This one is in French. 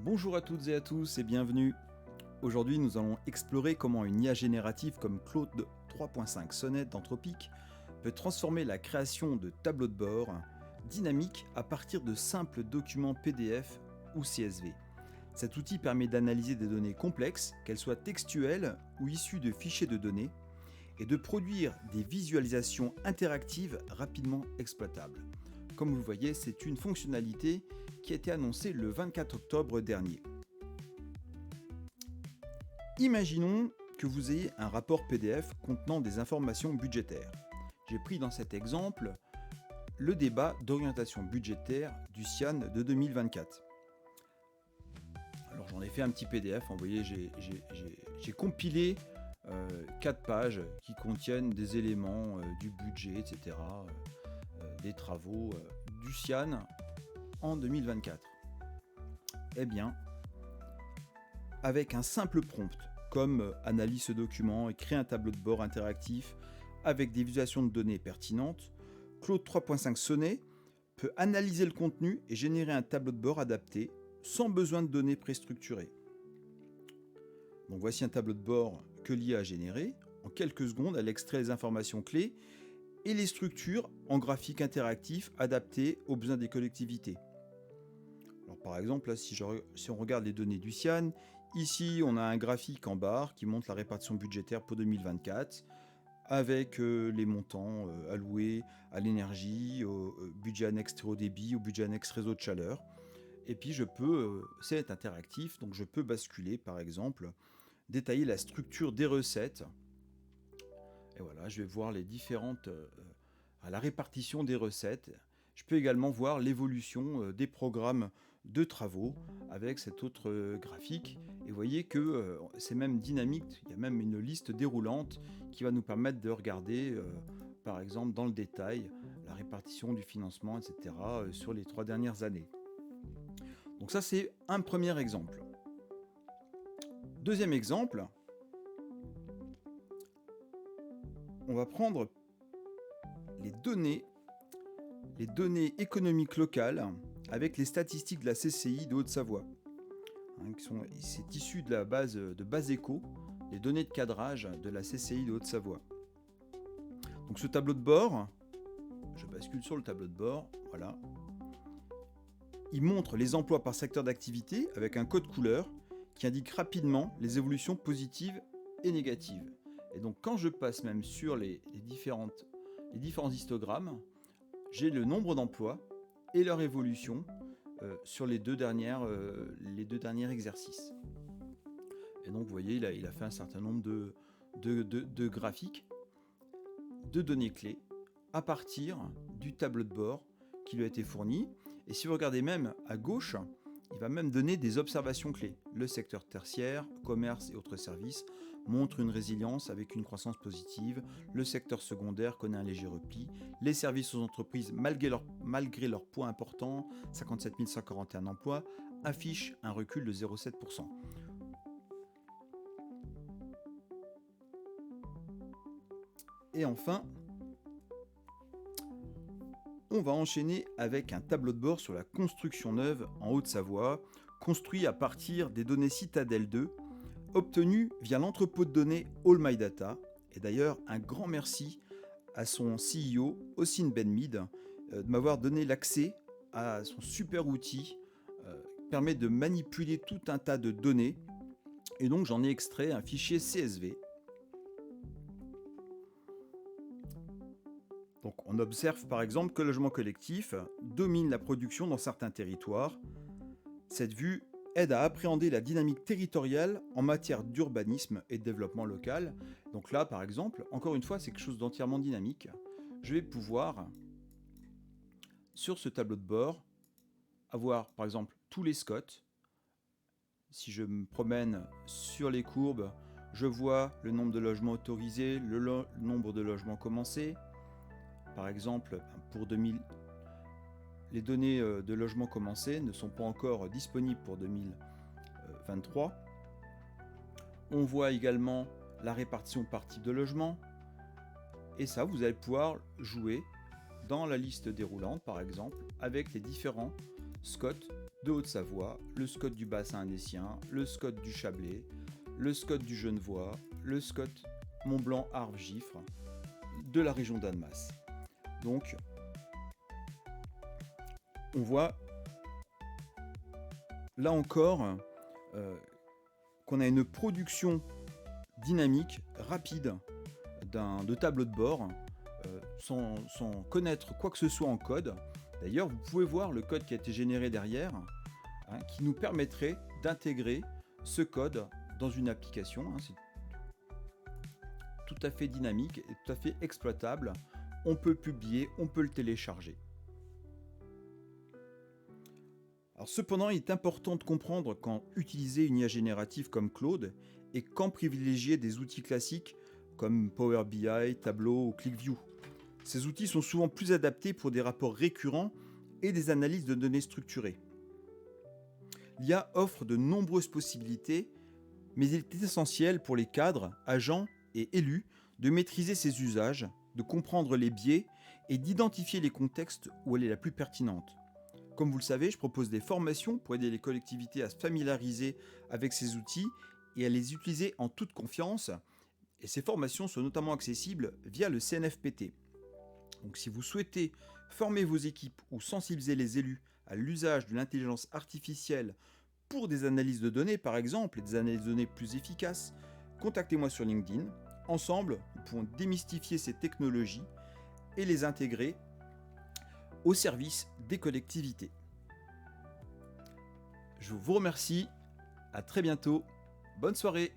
Bonjour à toutes et à tous et bienvenue. Aujourd'hui, nous allons explorer comment une IA générative comme Claude 3.5 Sonnet d'Anthropic peut transformer la création de tableaux de bord dynamiques à partir de simples documents PDF ou CSV. Cet outil permet d'analyser des données complexes, qu'elles soient textuelles ou issues de fichiers de données, et de produire des visualisations interactives rapidement exploitables. Comme vous le voyez, c'est une fonctionnalité qui a été annoncée le 24 octobre dernier. Imaginons que vous ayez un rapport PDF contenant des informations budgétaires. J'ai pris dans cet exemple le débat d'orientation budgétaire du CIAN de 2024. Alors j'en ai fait un petit PDF, vous voyez, j'ai compilé 4 pages qui contiennent des éléments du budget, etc., des travaux du CIAN en 2024. Eh bien, avec un simple prompt, comme analyse ce document et créer un tableau de bord interactif avec des visualisations de données pertinentes, Claude 3.5 Sonnet peut analyser le contenu et générer un tableau de bord adapté sans besoin de données préstructurées. Donc voici un tableau de bord que l'IA a généré. En quelques secondes, elle extrait les informations clés et les structures en graphique interactif adaptés aux besoins des collectivités. Alors par exemple, là, si on regarde les données du CIAN, ici on a un graphique en barre qui montre la répartition budgétaire pour 2024 avec les montants alloués à l'énergie, au budget annexe très haut débit, au budget annexe réseau de chaleur. Et puis c'est interactif, donc je peux basculer par exemple, détailler la structure des recettes. Et voilà, je vais voir les différentes, la répartition des recettes. Je peux également voir l'évolution des programmes de travaux avec cet autre graphique. Et vous voyez que c'est même dynamique, il y a même une liste déroulante qui va nous permettre de regarder, par exemple, dans le détail, la répartition du financement, etc., sur les 3 dernières années. Donc ça, c'est un premier exemple. Deuxième exemple, on va prendre les données économiques locales avec les statistiques de la CCI de Haute-Savoie. C'est issu de la base de Baseco, les données de cadrage de la CCI de Haute-Savoie. Donc ce tableau de bord, je bascule sur le tableau de bord, voilà. Il montre les emplois par secteur d'activité avec un code couleur qui indique rapidement les évolutions positives et négatives. Et donc quand je passe même sur les différents histogrammes, j'ai le nombre d'emplois et leur évolution sur les deux derniers exercices. Et donc vous voyez, il a fait un certain nombre de graphiques, de données clés, à partir du tableau de bord qui lui a été fourni. Et si vous regardez même à gauche, il va même donner des observations clés. Le secteur tertiaire, commerce et autres services montre une résilience avec une croissance positive. Le secteur secondaire connaît un léger repli. Les services aux entreprises, malgré leur poids important, 57 141 emplois, affichent un recul de 0,7%. Et enfin, on va enchaîner avec un tableau de bord sur la construction neuve en Haute-Savoie, construit à partir des données Citadel 2, obtenues via l'entrepôt de données All My Data. Et d'ailleurs, un grand merci à son CEO, Ossine Benmid, de m'avoir donné l'accès à son super outil qui permet de manipuler tout un tas de données. Et donc j'en ai extrait un fichier CSV. Donc on observe par exemple que le logement collectif domine la production dans certains territoires. Cette vue aide à appréhender la dynamique territoriale en matière d'urbanisme et de développement local. Donc là, par exemple, encore une fois, c'est quelque chose d'entièrement dynamique. Je vais pouvoir, sur ce tableau de bord, avoir par exemple tous les SCOT. Si je me promène sur les courbes, je vois le nombre de logements autorisés, le nombre de logements commencés. Par exemple, pour 2000, les données de logements commencés ne sont pas encore disponibles pour 2023. On voit également la répartition par type de logement. Et ça, vous allez pouvoir jouer dans la liste déroulante, par exemple, avec les différents SCOT de Haute-Savoie, le SCOT du bassin indécien, le SCOT du Chablais, le SCOT du Genevois, le SCOT Mont-Blanc-Arve-Giffre, de la région d'Annemasse. Donc, on voit là encore qu'on a une production dynamique, rapide, de tableau de bord, sans connaître quoi que ce soit en code. D'ailleurs, vous pouvez voir le code qui a été généré derrière, qui nous permettrait d'intégrer ce code dans une application. C'est tout à fait dynamique et tout à fait exploitable. On peut le publier, on peut le télécharger. Alors, cependant, il est important de comprendre quand utiliser une IA générative comme Claude et quand privilégier des outils classiques comme Power BI, Tableau ou ClickView. Ces outils sont souvent plus adaptés pour des rapports récurrents et des analyses de données structurées. L'IA offre de nombreuses possibilités, mais il est essentiel pour les cadres, agents et élus de maîtriser ses usages, de comprendre les biais et d'identifier les contextes où elle est la plus pertinente. Comme vous le savez, je propose des formations pour aider les collectivités à se familiariser avec ces outils et à les utiliser en toute confiance. Et ces formations sont notamment accessibles via le CNFPT. Donc si vous souhaitez former vos équipes ou sensibiliser les élus à l'usage de l'intelligence artificielle pour des analyses de données par exemple, et des analyses de données plus efficaces, contactez-moi sur LinkedIn. Ensemble, nous pouvons démystifier ces technologies et les intégrer au service des collectivités. Je vous remercie, à très bientôt, bonne soirée.